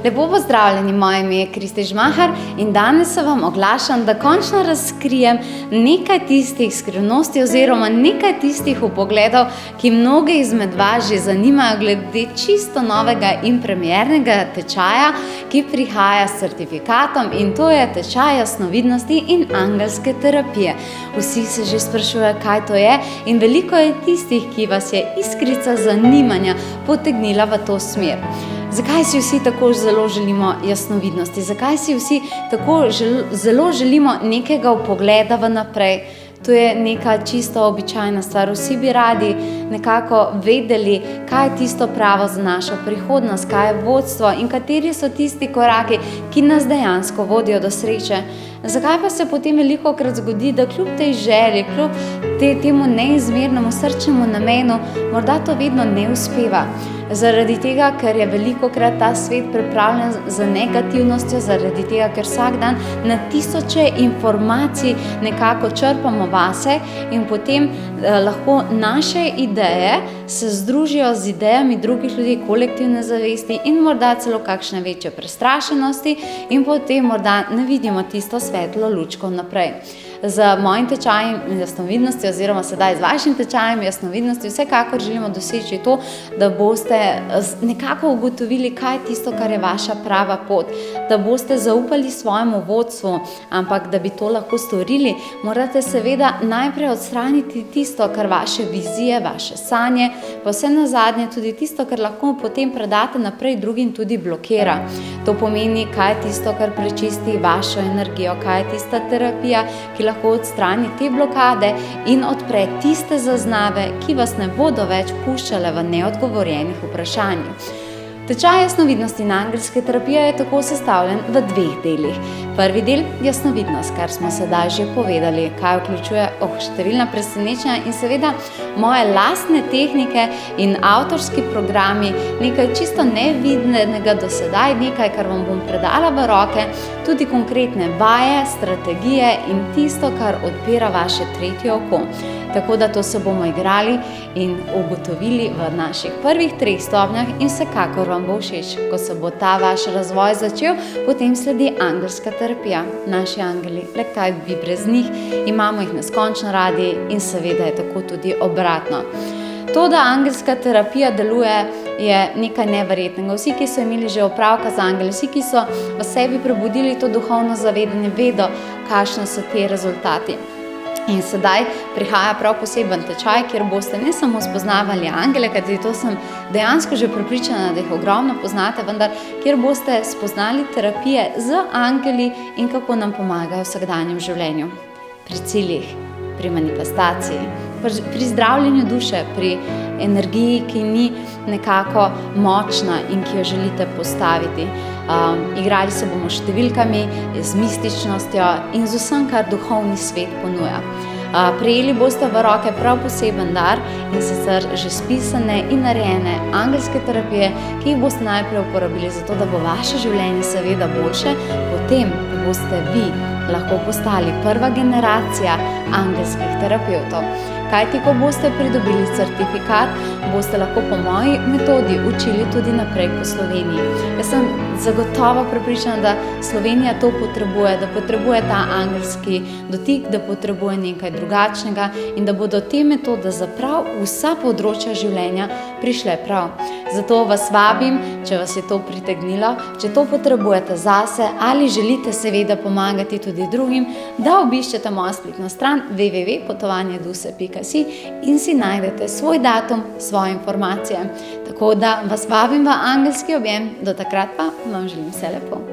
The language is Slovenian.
Lepo pozdravljeni, moje ime je Kristi Žmahar in danes se vam oglašam, da končno razkrijem nekaj tistih skrivnosti oziroma nekaj tistih vpogledov, ki mnoge izmed vas že zanimajo glede čisto novega in premiernega tečaja, ki prihaja s certifikatom, in to je tečaj jasnovidnosti in angelske terapije. Vsi se že sprašujejo, kaj to je, in veliko je tistih, ki vas je iskrica zanimanja potegnila v to smer. Zakaj si vsi tako zelo želimo jasnovidnosti? Zakaj si vsi tako zelo želimo nekega vpogleda vnaprej? To je neka čisto običajna stvar. Vsi bi radi nekako vedeli, kaj je tisto pravo za našo prihodnost, kaj je vodstvo in kateri so tisti koraki, ki nas dejansko vodijo do sreče. Zakaj pa se potem velikokrat zgodi, da kljub tej želji, kljub temu neizmernemu srčnemu namenu, morda to vedno ne uspeva? Zaradi tega, ker je velikokrat ta svet pripravljen za negativnostjo, zaradi tega, ker vsak dan na tisoče informacij nekako črpamo vase in potem lahko naše ideje se združijo z idejami drugih ljudi, kolektivne zavesti in morda celo kakšne večje prestrašenosti in potem morda ne vidimo tisto svetlo lučko naprej. Z mojim tečajem jasnovidnosti oziroma sedaj z vašim tečajem jasnovidnosti vsekakor želimo doseči to, da boste nekako ugotovili, kaj je tisto, kar je vaša prava pot, da boste zaupali svojemu vodstvu, ampak da bi to lahko storili, morate seveda najprej odstraniti tisto, kar vaše vizije, vaše sanje, pa vse nazadnje tudi tisto, kar lahko potem predate naprej drugim, tudi blokira. To pomeni, kaj je tisto, kar prečisti vašo energijo, kaj je tista terapija, ki lahko odstrani te blokade in odpre tiste zaznave, ki vas ne bodo več puščale v neodgovorjenih vprašanjih. Tečaj jasnovidnosti in angelske terapije je tako sestavljen v dveh delih. Prvi del jasnovidnost, kar smo sedaj že povedali, kaj vključuje številna presenečenja in seveda moje lastne tehnike in avtorski programi, nekaj čisto nevidnega do sedaj, nekaj, kar vam bom predala v roke, tudi konkretne vaje, strategije in tisto, kar odpira vaše tretje oko. Tako da to se bomo igrali in ugotovili v naših prvih 3 stopnjah in vsekakor vam bo všeč. Ko se bo ta vaš razvoj začel, potem sledi angelska terapija. Naši angeli, le kaj bi brez njih, imamo jih neskončno radi in seveda je tako tudi obratno. To, da angelska terapija deluje, je nekaj neverjetnega. Vsi, ki so imeli že opravka z angeli, vsi, ki so v sebi prebudili to duhovno zavedanje, vedo, kakšni so ti rezultati. In sedaj prihaja prav poseben tečaj, kjer boste ne samo spoznavali angele, kajti to sem dejansko že prepričana, da jih ogromno poznate, vendar kjer boste spoznali terapije z angeli in kako nam pomagajo v vsakdanjem življenju. Pri ciljih, pri manifestaciji, pri zdravljenju duše, pri energiji, ki ni nekako močna in ki jo želite postaviti. Igrali se bomo s številkami, z mističnostjo in z vsem, kar duhovni svet ponuja. Prejeli boste v roke prav poseben dar in sicer že spisane in narejene angelske terapije, ki jih boste najprej uporabili zato, da bo vaše življenje seveda boljše, potem boste vi lahko postali prva generacija angelskih terapevtov. Kajti, ko boste pridobili certifikat, boste lahko po moji metodi učili tudi naprej po Sloveniji. Jaz sem zagotovo prepričana, da Slovenija to potrebuje, da potrebuje ta angelski dotik, da potrebuje nekaj drugačnega in da bodo te metode za prav vsa področja življenja prišle prav. Zato vas vabim, če vas je to pritegnilo, če to potrebujete zase ali želite seveda pomagati tudi drugim, da obiščete mojo spletno stran www.potovanjeduse.si in si najdete svoj datum, svoje informacije. Tako da vas vabim v angelski objem, do takrat pa vam želim vse lepo.